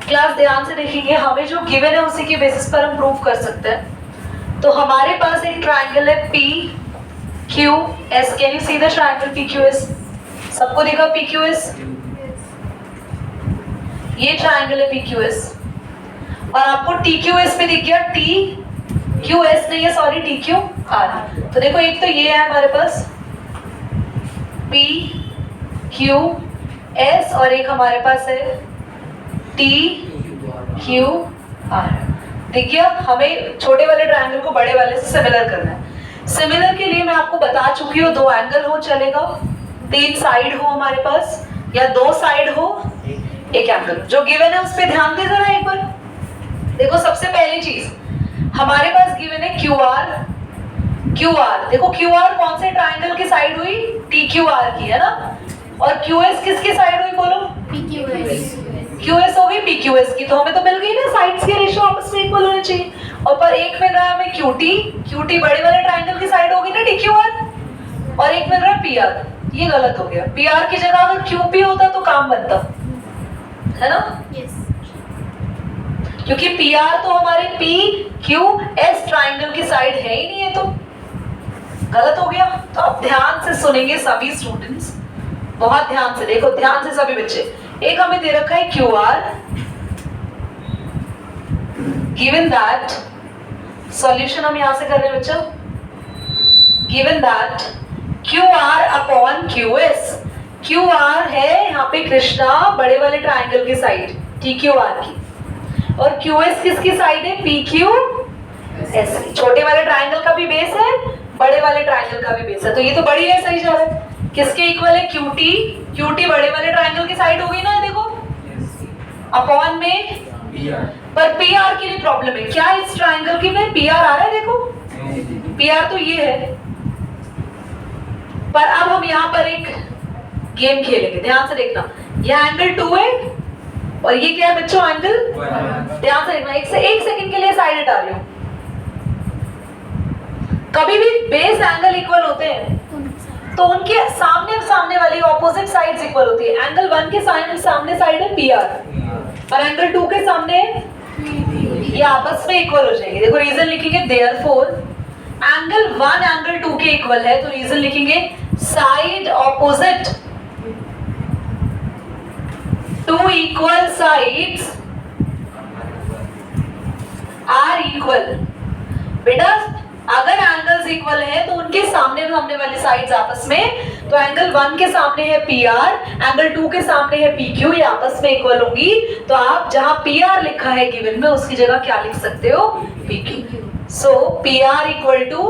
Class ध्यान से देखेंगे, हमें जो गिवन है उसी के बेसिस पर हम प्रूव कर सकते हैं। तो हमारे पास एक ट्राइंगल है P Q S. Can you see the triangle P Q S? सबको देखा पी क्यू एस? ये ट्राइंगल है पी क्यू एस। और आपको टी क्यू एस में दिख गया टी क्यू एस नहीं है, सॉरी, टी क्यू आर। तो देखो एक तो ये है हमारे पास पी क्यू एस और एक हमारे पास है टी क्यू आर। ठीक है, हमें छोटे वाले ट्रायंगल को बड़े वाले से सिमिलर करना है। सिमिलर के लिए मैं आपको बता चुकी हूँ, 2 एंगल हो चलेगा, 3 साइड हो हमारे पास, या 2 साइड हो, 1 एंगल। जो गिवन है उस पर ध्यान दे जरा एक बार। देखो सबसे पहली चीज हमारे पास गिवन है क्यू आर। क्यू आर, देखो क्यू आर कौन से ट्राइंगल की साइड हुई? टी क्यू आर की, है ना। और क्यू एस किसकी साइड हुई बोलो? क्यू एस हो गई पी क्यू एस की। तो हमें तो मिल गई ना, साइड्स के रेशियो आपस में इक्वल होने चाहिए। और पर एक मिल रहा है हमें क्यू टी बड़े वाले ट्राइंगल की साइड होगी ना टी क्यू आर, और एक मिल रहा है पी आर। ये गलत हो गया, पी आर की जगह अगर क्यू पी होता तो काम बनता, है ना। क्योंकि पी आर तो हमारे पी क्यू एस ट्राइंगल की साइड है ही नहीं है, तो गलत हो गया। तो अब ध्यान से सुनेंगे सभी स्टूडेंट्स, बहुत ध्यान से देखो, ध्यान से सभी बच्चे। एक हमें दे रखा है Q R, given that, solution हम यहां से कर रहे हैं बच्चों, given that Q R upon Q S. Q R है यहाँ पे कृष्णा बड़े वाले ट्राइंगल की साइड टी क्यू आर की, और क्यू एस किसकी साइड है? पी क्यू एस की। छोटे वाले ट्राइंगल का भी बेस है, बड़े वाले ट्राइंगल का भी बेस है, तो ये तो बड़ी है, सही जा रहा है। किसके इक्वल है? क्यू टी बड़े वाले ट्राइंगल की साइड हो गई ना, देखो अपॉन में पर पी आर के लिए प्रॉब्लम है क्या? इस ट्राइंगल की में पी आर आ रहा है, देखो पी आर तो ये है। पर अब हम यहाँ पर एक गेम खेलेंगे, ध्यान से देखना। यह एंगल 2 है और ये क्या है बच्चों? एंगल। ध्यान से देखना, एक सेकंड के लिए साइड हटा रही हूं। कभी भी बेस एंगल इक्वल होते हैं तो उनके सामने वाली ऑपोजिट साइड्स इक्वल होती है। एंगल 1 के सामने साइड है पी आर, और एंगल 2 के सामने ये आपस में इक्वल हो जाएंगे। देखो रीजन लिखेंगे, देयरफॉर एंगल 1 एंगल 2 के इक्वल है, तो रीजन लिखेंगे side opposite 2 equal sides are equal. बेटा अगर एंगल्स इक्वल है तो उनके सामने वाली साइड्स आपस में, तो एंगल 1 के सामने है पी आर, एंगल 2 के सामने है पी क्यू, ये आपस में इक्वल होंगी। तो आप जहां पी आर लिखा है गिवन में उसकी जगह क्या लिख सकते हो? P Q. So P R equal to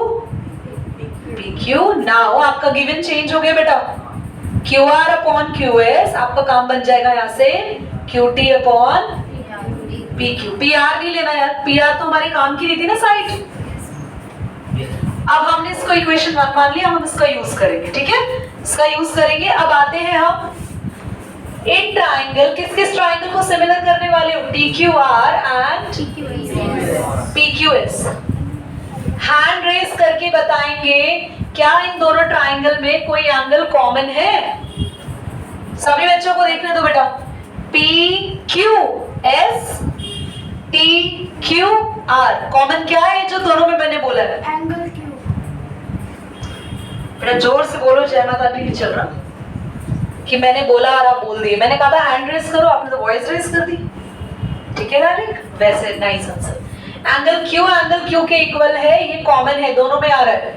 P Q. Now आपका गिवन चेंज हो गया बेटा, Q R upon Q S, आपका काम बन जाएगा यहाँ से Q T upon P Q. P R नहीं लेना यार, पी आर तो हमारे काम की नहीं थी ना साइड। अब हमने इसको इक्वेशन 1 मान लिया, हम इसका यूज करेंगे, ठीक है, इसका यूज करेंगे। अब आते हैं हम इन ट्राइंगल, किस ट्राइंगल को सिमिलर करने वाले हो? T Q R and P Q S. Hand raise करके बताएंगे क्या इन दोनों ट्राइंगल में कोई एंगल कॉमन है? सभी बच्चों को देखने दो बेटा। P Q S T Q R common क्या है जो दोनों में मैंने बोला है? Angle Q. बेटा जोर से बोलो, जय माता दी नहीं चल रहा कि मैंने बोला और आप बोल दिए। मैंने कहा था हैंड रेस करो, आपने तो वॉइस रेस कर दी, ठीक है डार्लिंग? वैसे नाइस आंसर। एंगल क्यू के इक्वल है, ये कॉमन है, दोनों में आ रहा है।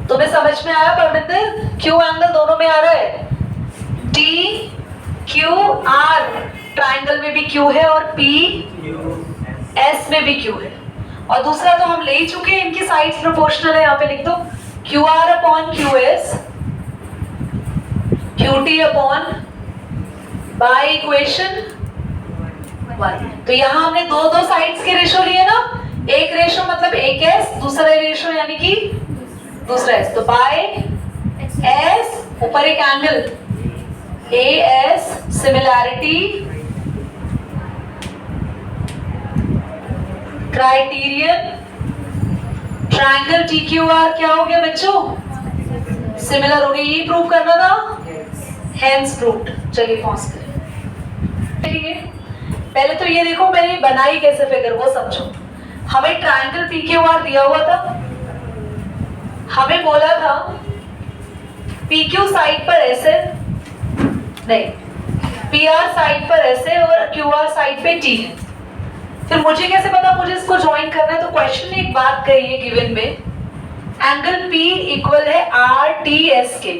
तुम्हें समझ में आया परमिंदर? क्यू एंगल दोनों में आ रहा है। टी क्यू आर ट्राइंगल में भी क्यू है और पी एस में भी क्यू है। और दूसरा तो हम ले ही चुके हैं, इनकी साइड्स प्रोपोर्शनल है। यहाँ पे लिख दो Q R upon Q S, Q T upon by equation 1। तो यहाँ हमने दो साइड्स के रेशो लिए ना, एक रेशो मतलब एक एस, दूसरा रेशो यानी कि दूसरा एस। तो बाय एस, ऊपर एक angle A S, similarity criterion triangle T Q R क्या हो गया बच्चों? सिमिलर हो गया। ये प्रूव करना था, हेंस प्रूव्ड। चलिए पॉज करें। पहले तो ये देखो मैंने बनाई कैसे फिगर वो समझो। हमें ट्रायंगल PQR दिया हुआ था, हमें बोला था PQ साइड पर ऐसे नहीं, PR साइड पर ऐसे और QR साइड पे T है। फिर मुझे कैसे पता मुझे इसको ज्वाइन करना है? तो क्वेश्चन में एक बात कही है गिवन में, एंगल P इक्वल है RTS के,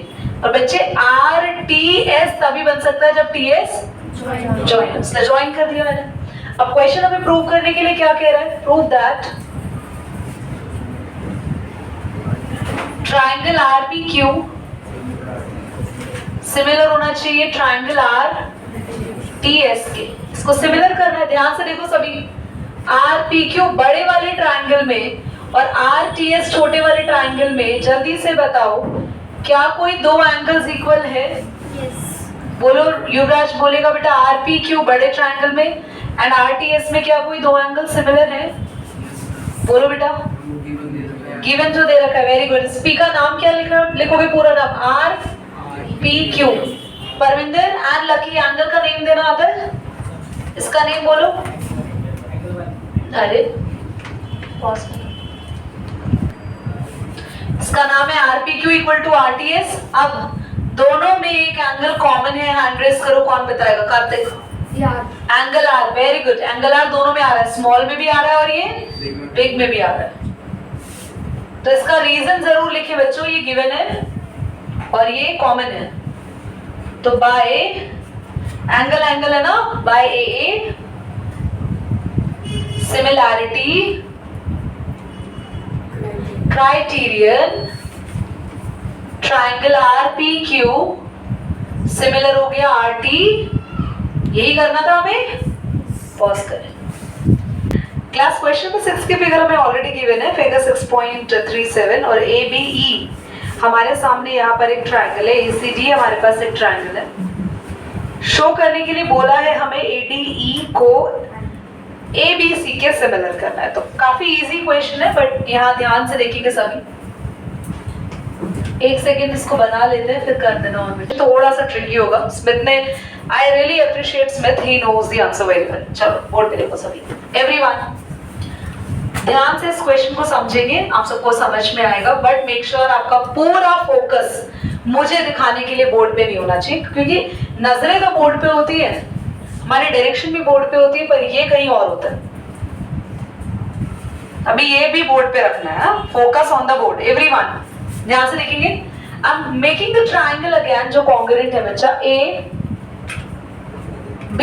और बच्चे RTS तभी बन सकता है जब TS ज्वाइन कर दिया मैंने। अब क्वेश्चन हमें प्रूव करने के लिए क्या कह रहा है? Prove that triangle RPQ similar होना चाहिए ट्राइंगल RTS के। इसको सिमिलर करना है, ध्यान से देखो सभी। RPQ बड़े वाले ट्राइंगल में और RTS छोटे वाले ट्राइंगल में, जल्दी से बताओ क्या कोई दो एंगल्स इक्वल है? बोलो, युवराज बोलेगा बेटा RPQ बड़े ट्रायंगल में एंड RTS में क्या कोई दो एंगल सिमिलर है? बोलो बेटा। गिवन जो दे रखा है, वेरी गुड। स्पी का नाम क्या लिखोगे पूरा नाम? RPQ। Parvinder and lucky angle का नेम देना आता है? इसका नेम बोलो। अरे इसका नाम है RPQ इक्वल टू RTS। अब दोनों में एक एंगल कॉमन है, हैंड रेस करो, कौन बताएगा? Kartik. Angle R, very good. Angle R दोनों में आ रहा है, स्मॉल में भी आ रहा है और ये बिग में भी आ रहा है। तो इसका रीजन जरूर लिखे बच्चों, ये गिवन है और ये कॉमन है। तो बाय एंगल है ना, by AA similarity criterion triangle RPQ similar हो गया RT। यही करना था हमें। पॉज करें। क्लास क्वेश्चन में 6 की फिगर हमें ऑलरेडी गिवन है, फिगर 6.37, और ABE हमारे सामने यहाँ पर एक ट्राइंगल है, ACD हमारे पास एक ट्राइंगल है। शो करने के लिए बोला है हमें ADE को ABC के सिमिलर करना है। तो काफी इजी क्वेश्चन है, बट यहाँ ध्यान से देखिएगा सभी। एक सेकेंड इसको बना लेते हैं, फिर कर देना। और थोड़ा सा ट्रिकी होगा। स्मिथ ने, I really appreciate Smith, he knows the answer very well. चलो बोर्ड पे देखो सभी, एवरीवन ध्यान से इस क्वेश्चन को समझेंगे, आप सबको समझ में आएगा। बट मेक श्योर आपका पूरा फोकस मुझे दिखाने के लिए बोर्ड पे नहीं होना चाहिए, क्योंकि नजरें तो बोर्ड पे होती है, हमारी डायरेक्शन भी बोर्ड पे होती है, पर ये कहीं और होता है। अभी ये भी बोर्ड पे रखना है। Focus on the board everyone, ध्यान से देखेंगे। I am making the triangle again जो कॉन्ग्रुएंट है बच्चा। AB,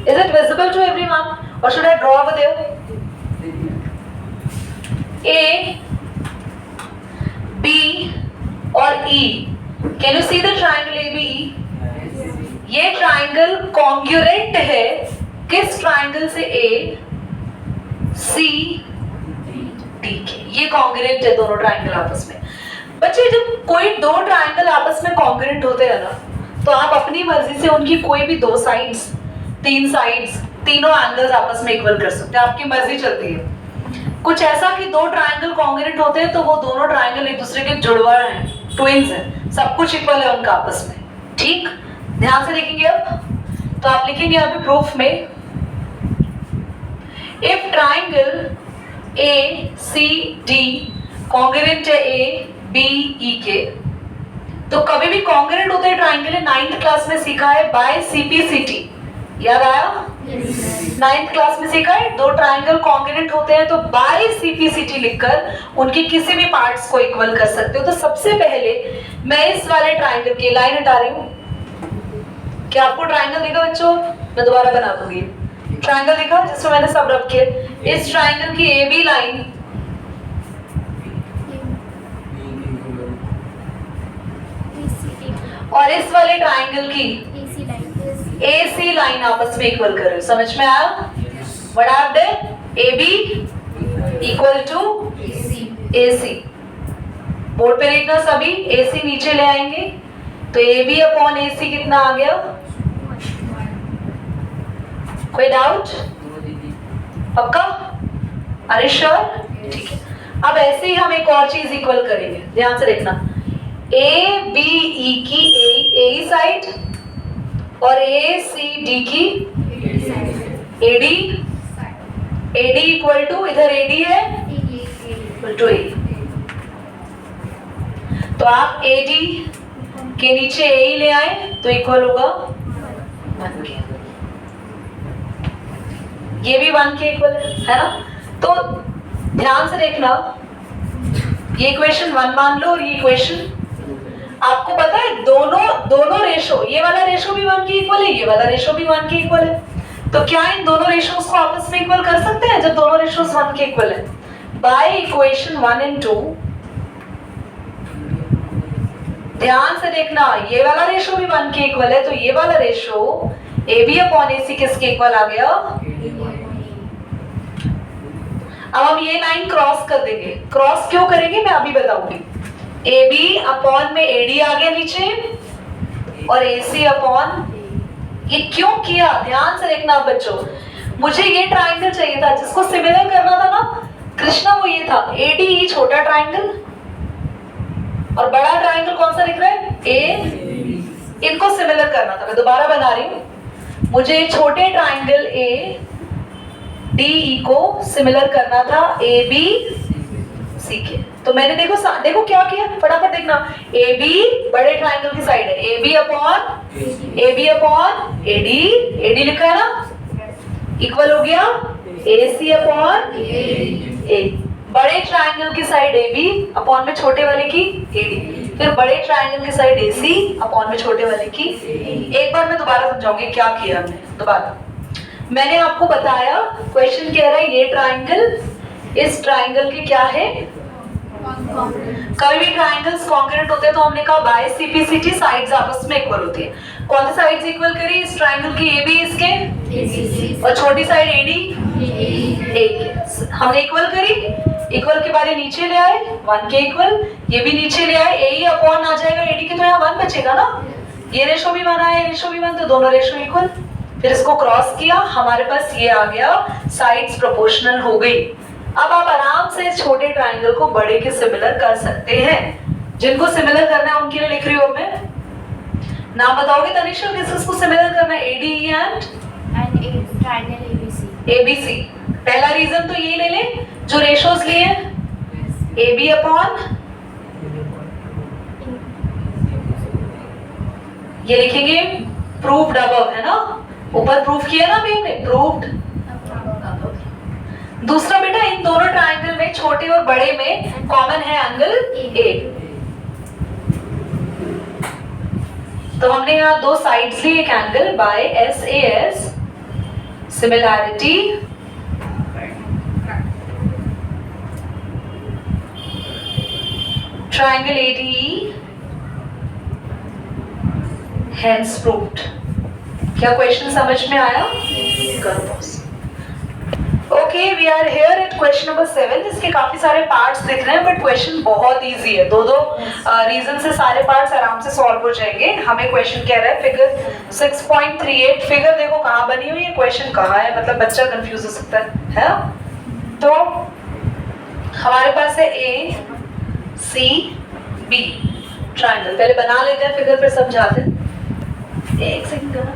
is it visible to everyone और should I draw over there? A, B और E, can you see the triangle ABE? ये triangle congruent है किस ट्राइंगल से? ACD के। ये कॉन्ग्रुएंट है दोनों ट्राइंगल आपस में। बच्चे जब कोई दो ट्राइंगल आपस में कॉन्ग्रुएंट होते हैं ना, तो आप अपनी मर्जी से उनकी कोई भी दो साइड्स, तीन साइड्स, तीनों एंगल्स आपस में इक्वल कर सकते हैं, आपकी मर्जी चलती है। कुछ ऐसा कि दो ट्राइंगल कॉन्ग्रुएंट होते हैं तो वो दोनों ट्राइंगल एक दूसरे के जुड़वा हैं, ट्विन्स हैं, सब कुछ इक्वल है उनका आपस में। ठीक, ध्यान से देखेंगे। अब तो आप लिखेंगे यहाँ पे प्रूफ में, इफ ट्राइंगल ACD कॉन्ग्रुएंट है ABE के, तो कभी भी कॉन्ग्रुएंट होते हैं ट्राइंगल, 9th क्लास में सीखा है बाय CPCT, याद आया? 9th क्लास में सीखा है। दो ट्राइंगल कॉन्ग्रुएंट होते हैं तो बाय CPCT लिखकर उनकी किसी भी पार्ट्स को इक्वल कर सकते हो। तो सबसे पहले मैं इस वाले ट्राइंगल की लाइन हटा रही हूँ। क्या आपको ट्राइंगल दिखा बच्चों? मैं दोबारा बना दूंगी। ट्राइंगल दिखा जिसमें मैंने सब रब किए। इस ट्राइंगल की AB लाइन और इस वाले ट्राइंगल की AC लाइन आपस में इक्वल कर रहे हो। समझ में आया? What are they? AB equal to AC। Board पे लिखना सभी, AC नीचे ले आएंगे तो AB अपॉन AC कितना आ गया? कोई डाउट? पक्का? अरे श्योर? ठीक है। अब ऐसे ही हम एक और चीज इक्वल करेंगे, ध्यान से देखना। ABE की AE साइड और ए सी डी की एडी, एडी इक्वल टू, इधर एडी है इक्वल टू ए, तो आप एडी के नीचे ए ही ले आए तो इक्वल होगा 1 के, ये भी 1 के इक्वल है ना। तो ध्यान से देखना, ये इक्वेशन 1 मान लो और ये इक्वेशन, आपको पता है दोनों रेशो, ये वाला रेशो भी 1 के इक्वल है, ये वाला रेशो भी 1 के इक्वल है, तो क्या इन दोनों रेशोस को आपस में इक्वल कर सकते हैं जब दोनों रेशोस 1 के इक्वल है? बाय इक्वेशन 1 and 2 ध्यान से देखना, ये वाला रेशो भी 1 के इक्वल है, तो ये वाला रेशो AB अपॉन AC किसके इक्वल आ गया? अब हम ये लाइन क्रॉस कर देंगे, क्रॉस क्यों करेंगे मैं अभी बताऊंगी। AB अपॉन में AD आ गया नीचे और AC अपॉन, ये क्यों किया ध्यान से देखना बच्चों। मुझे ये ट्राइंगल चाहिए था जिसको सिमिलर करना था ना कृष्णा, वो ये था ADE छोटा ट्राइंगल और बड़ा ट्राइंगल कौन सा दिख रहा है A, इनको सिमिलर करना था। मैं दोबारा बना रही हूँ, मुझे छोटे ट्राइंगल ADE को सिमिलर करना था ABC के, तो मैंने देखो क्या किया, फटाफट देखना, AB बड़े ट्राइंगल की साइड है, AB अपॉन AD लिखा है ना, इक्वल हो गया AC अपॉन A, बड़े ट्राइंगल की साइड AB अपॉन में छोटे वाले की AD, फिर बड़े ट्राइंगल की साइड AC अपॉन में छोटे वाले की। एक बार मैं दोबारा समझाऊंगी क्या किया हमने। दोबारा मैंने आपको बताया, क्वेश्चन कह रहा है ये ट्राइंगल इस ट्राइंगल की क्या है, कभी भी ट्राइंगल्स कॉन्ग्रुएंट होते हैं तो हमने कहा बाय CPCT साइड्स आपस में इक्वल होती है। कौन सी साइड्स इक्वल करी? इस ट्राइंगल की AB इसके और छोटी साइड AD A हमने इक्वल करी, इक्वल के बाद नीचे ले आए 1 के इक्वल, ये भी नीचे ले आए, AE अपॉन आ जाएगा AD के, तो यहाँ 1 बचेगा ना, ये रेशो भी 1 आया, रेशो भी 1, तो दोनों रेशो इक्वल। फिर इसको क्रॉस किया, हमारे पास ये आ गया, साइड्स प्रोपोर्शनल हो गई। अब आप आराम से इस छोटे ट्राइंगल को बड़े के सिमिलर कर सकते हैं। जिनको सिमिलर करना है उनके लिए लिख रही हूँ मैं, नाम बताओगे तनिषा किसको सिमिलर करना है? ADE and triangle ABC। पहला रीजन तो ये ले ले जो रेशोस लिए AB अपॉन, ये लिखेंगे प्रूव्ड अबव, है ना, ऊपर प्रूफ किया ना अभी हमने, प्रूव्ड। दूसरा बेटा, इन दोनों ट्राइंगल में छोटे और बड़े में कॉमन है एंगल A, तो हमने यहाँ दो साइड्स ली, एक angle by SAS, similarity triangle ADE hence proved. क्या क्वेश्चन समझ में आया? करो boss. Okay, we are here at question number 7। इसके काफी सारे पार्ट्स दिख रहे हैं बट क्वेश्चन बहुत इजी है, दो रीजन से सारे पार्ट्स आराम से सॉल्व हो जाएंगे। हमें क्वेश्चन कह रहा है फिगर 6.38, फिगर देखो कहाँ बनी हुई है, क्वेश्चन कहाँ है, मतलब बच्चा कंफ्यूज हो सकता है? तो हमारे पास है ACB ट्राइंगल, पहले बना लेते हैं फिगर फिर समझाते हैं। एक सेकंड करो,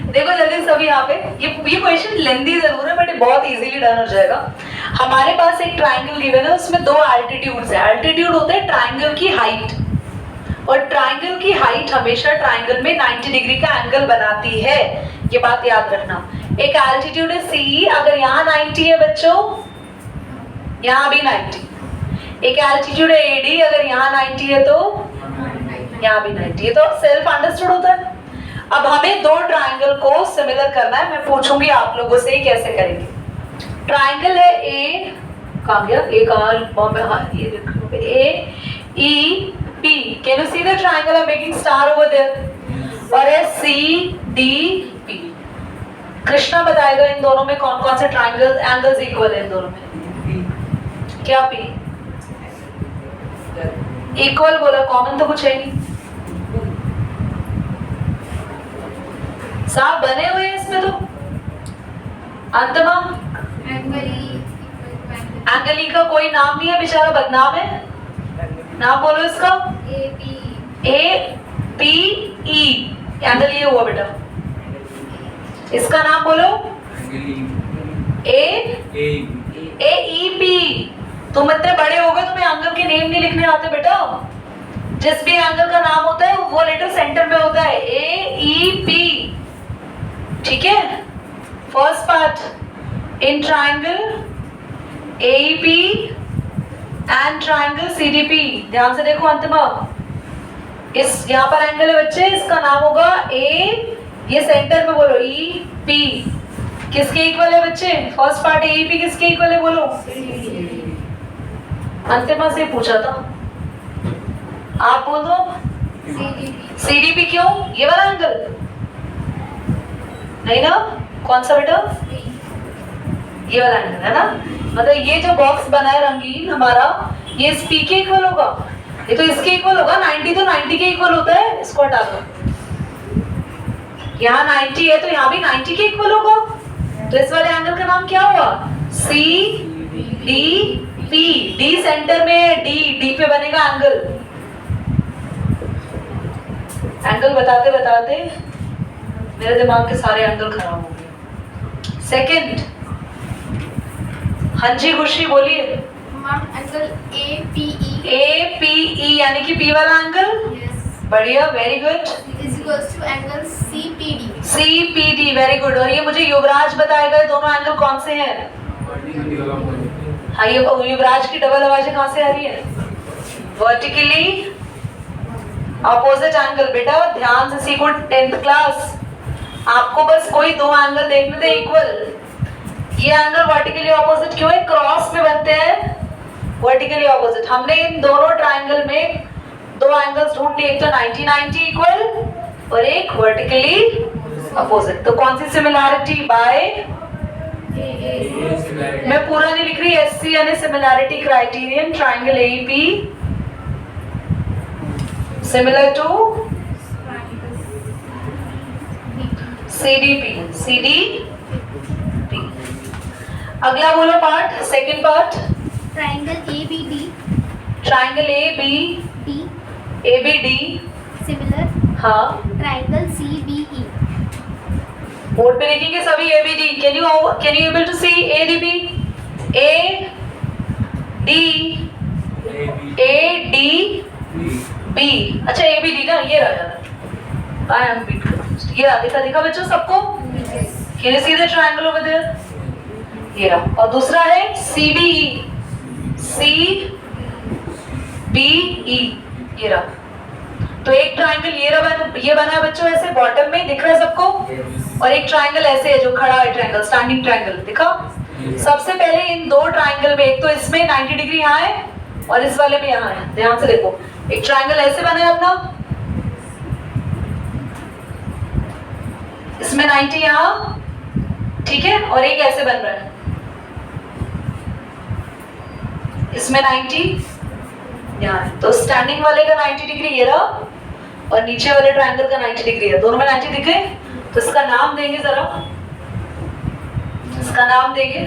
देखो जल्दी सभी यहाँ पे, ये क्वेश्चन लेंथी जरूर है बट बहुत इजीली डन हो जाएगा। हमारे पास एक ट्राइंगल गिवन है, उसमें दो एल्टीट्यूड्स है। एल्टीट्यूड होते हैं ट्राइंगल की हाइट, और ट्राइंगल की हाइट हमेशा ट्राइंगल में 90 डिग्री का एंगल बनाती है, ये बात याद रखना। एक एल्टीट्यूड है CE, अगर यहाँ 90 है बच्चों, यहाँ भी 90। एक एल्टीट्यूड है AD, अगर यहाँ 90 है तो यहाँ भी 90 है, तो सेल्फ अंडरस्टूड होता है। अब हमें दो ट्राइंगल को सिमिलर करना है, मैं पूछूंगी आप लोगों से कैसे करेंगे। ट्राइंगल है A, कहाँ गया A, कहाँ, ये देखो AEP, can you see the triangle I am making star over there, और है CDP। कृष्णा बताएगा इन दोनों में कौन कौन से ट्राइंगल एंगल्स इक्वल है इन दोनों में। क्या P इक्वल बोला, कॉमन तो कुछ है नहीं, साफ बने हुए हैं इसमें तो। अंतमा एंगल E का कोई नाम नहीं है, बेचारा बदनाम है, नाम बोलो इसका। APE एंगल ये हुआ बेटा, इसका नाम बोलो ए ई पी। तुम इतने बड़े हो गए तुम्हें एंगल के नेम नहीं लिखने आते बेटा। जिस भी एंगल का नाम होता है वो लेटर सेंटर में होता है, ए ई पी, ठीक है। First part in triangle AEP and triangle CDP। ध्यान से देखो अंतिमा, इस यहाँ पर एंगल है बच्चे, इसका नाम होगा ए, ये सेंटर में बोलो EP। किसके इक्वल है बच्चे? फर्स्ट पार्ट AEP किसके इक्वल है बोलो? अंतिमा से पूछा था, आप बोल दो CDP। क्यों? ये वाला एंगल नहीं ना, कौन सा बेटा? ये वाला एंगल है ना, मतलब ये जो बॉक्स बना है रंगीन हमारा, ये इस P के इक्वल होगा, ये तो इसके इक्वल होगा। 90 तो 90 के इक्वल होता है, इसको हटा दो। यहाँ 90 है तो यहाँ भी 90 के इक्वल होगा, तो इस वाले एंगल का नाम क्या हुआ? CDP। D सेंटर में है, D पे बनेगा एंगल। एंगल बताते बताते मेरे दिमाग के सारे एंगल खराब हो गए। सेकंड, हाँ जी खुशी बोलिए। Angle APE। APE यानी कि P वाला एंगल। बढ़िया, very good. Is equals to angle CPD। CPD, very good. और ये मुझे युवराज बताएगा ये दोनों एंगल कौन से हैं? हाँ, ये युवराज की डबल आवाजें कहाँ से आ रही है? Vertically opposite angle. बेटा ध्यान से सीखो, 10th क्लास, आपको बस कोई दो एंगल देखने थे इक्वल। ये एंगल वर्टिकली ऑपोजिट क्यों है? क्रॉस में बनते हैं वर्टिकली ऑपोजिट। हमने इन दोनों ट्रायंगल में दो एंगल्स ढूंढ लिए, एक तो 90-90 इक्वल और एक वर्टिकली अपोजिट। तो कौन सी सिमिलैरिटी? बाय, मैं पूरा नहीं लिख रही, SC यानी similarity criterion. Triangle AEP similar to CDP। अगला बोलो part, second part. Triangle ABD। Triangle ABD similar हाँ, ट्रायंगल CBE। बोर्ड पे लिखेंगे सभी ABD। Can you able to see ADB? ADB। अच्छा ABD ना, ये रहा यार, आई एम बिट कंफ्यूज्ड। ये रहा, दिखा बच्चों सबको? Can you see the triangle over there? ये रहा। और दूसरा है CBE। ये रहा। तो एक ट्रायंगल ये बना है बच्चों ऐसे, बॉटम में दिख रहा है सबको, और एक ट्रायंगल ऐसे है जो खड़ा है, ट्रायंगल स्टैंडिंग ट्रायंगल दिखा। सबसे पहले इन दो ट्रायंगल में, एक तो इसमें 90 डिग्री यहाँ है और इस वाले में यहाँ है। ध्यान से देखो, एक ट्रायंगल ऐसे बना है अपना, इसमें 90 यहाँ, ठीक है, और एक ऐसे बन रहा है, इसमें 90 यहाँ है। तो स्टैंडिंग वाले का 90 डिग्री ये रहा और नीचे वाले ट्रायंगल का 90 डिग्री है, दोनों में 90 दिख गए। तो इसका नाम देंगे, जरा इसका नाम देंगे,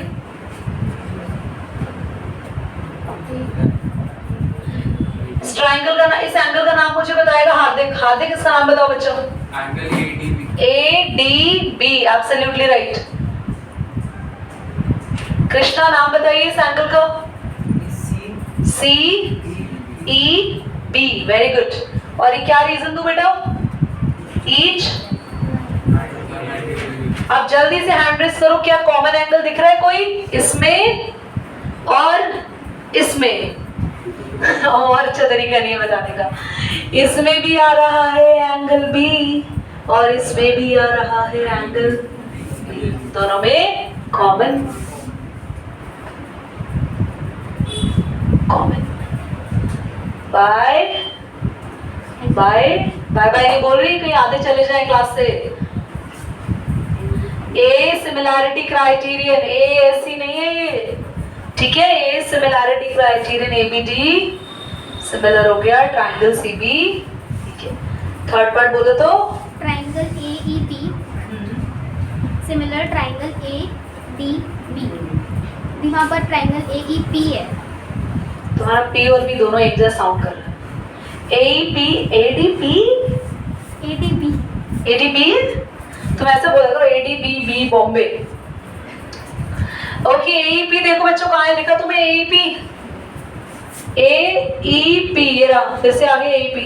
इस ट्रायंगल का इस एंगल का नाम मुझे बताएगा हार्दिक। हार्दिक, इसका नाम बताओ बच्चों। Angle ADB। ADB, absolutely right. Krishna, नाम बताइए इस एंगल का। CEB, very good. और ये क्या रीजन दूं बेटा? ईच। अब जल्दी से हैंड रेस करो, क्या कॉमन एंगल दिख रहा है कोई इसमें और इसमें? और अच्छा तरीका नहीं है बताने का। इसमें भी आ रहा है एंगल B और इसमें भी आ रहा है एंगल B, दोनों में common by by by by नहीं बोल रही, कहीं आधे चले जाए क्लास से। ए सिमिलैरिटी क्राइटेरियन, ASC नहीं है ये, ठीक है। A similarity criterion ABD similar हो गया, ट्रायंगल CB, ठीक है। थर्ड पार्ट बोलो तो triangle AEP similar triangle ADB। यहाँ पर ट्रायंगल AEP है, तुम्हारा P और B दोनों एक जैसा साउंड कर रहा है। AEP, ADB, ADB ADB, तुम ऐसे बोला करो ADB बॉम्बे। ओके AEP देखो बच्चों कहाँ है, देखा तुम्हें AEP, AEP ये रहा, फिर से आगे AEP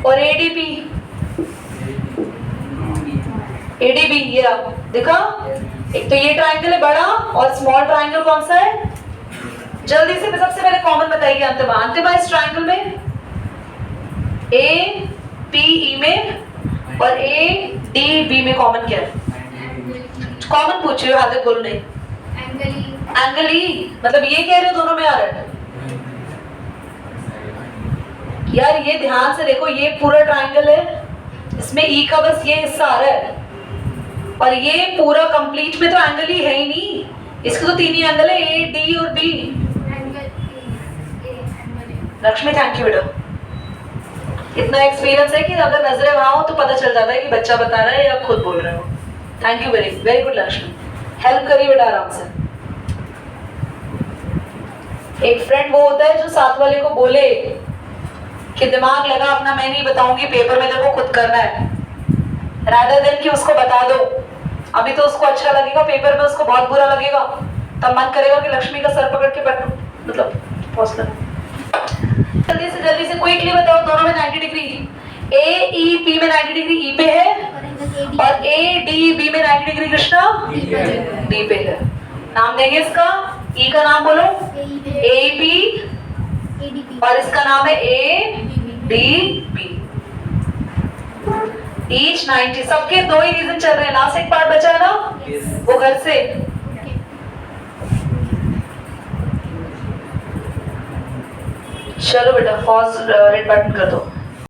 और ADB, ADB ये रहा, देखा। एक तो ये ट्रायंगल है बड़ा और स्मॉल ट्रायंगल कौन सा है, जल्दी से सबसे पहले कॉमन बताइए अंतिमा। अंतिमा इस ट्रायंगल में APE में और ADB में कॉमन क्या है, कॉमन पूछ रहे हो, हाथ बोलो नहीं। एंगल ई, मतलब ये कह रहे हो दोनों में आ रहा है। यार ये ध्यान से देखो, ये पूरा ट्रायंगल है, इसमें ई का बस ये हिस्सा आ रहा है और ये पूरा कंप्लीट में तो एंगल ही है ही नहीं, इसके तो तीन ही एंगल है, ए डी और बी। लक्ष्मी थैंक यू बेटा, इतना एक्सपीरियंस है कि अगर नजरें वहां हो तो पता चल जाता है कि बच्चा बता रहा है या खुद बोल रहे हो। Thank you very very good Lakshmi, help करिए बेटा आराम से। एक फ्रेंड वो होता है जो साथ वाले को बोले कि दिमाग लगा अपना, मैं नहीं बताऊंगी, पेपर में तेरे को खुद करना है, रादर देन कि उसको बता दो। अभी तो उसको अच्छा लगेगा, पेपर में उसको बहुत बुरा लगेगा, तब मन करेगा कि लक्ष्मी का सर पकड़ के मतलब पॉज करना। जल्दी से क्विकली बताओ, दोनों में 90 डिग्री, AEP में 90 डिग्री ई पे है और ADB में 90 डिग्री कृष्णा डी पे है। नाम देंगे इसका, ई का नाम बोलो AEP और इसका नाम है ADB। ईच 90, सबके दो ही रीजन चल रहे हैं, लास्ट एक पार्ट बचा है ना, वो घर से। चलो बेटा पॉज, रेड बटन कर दो।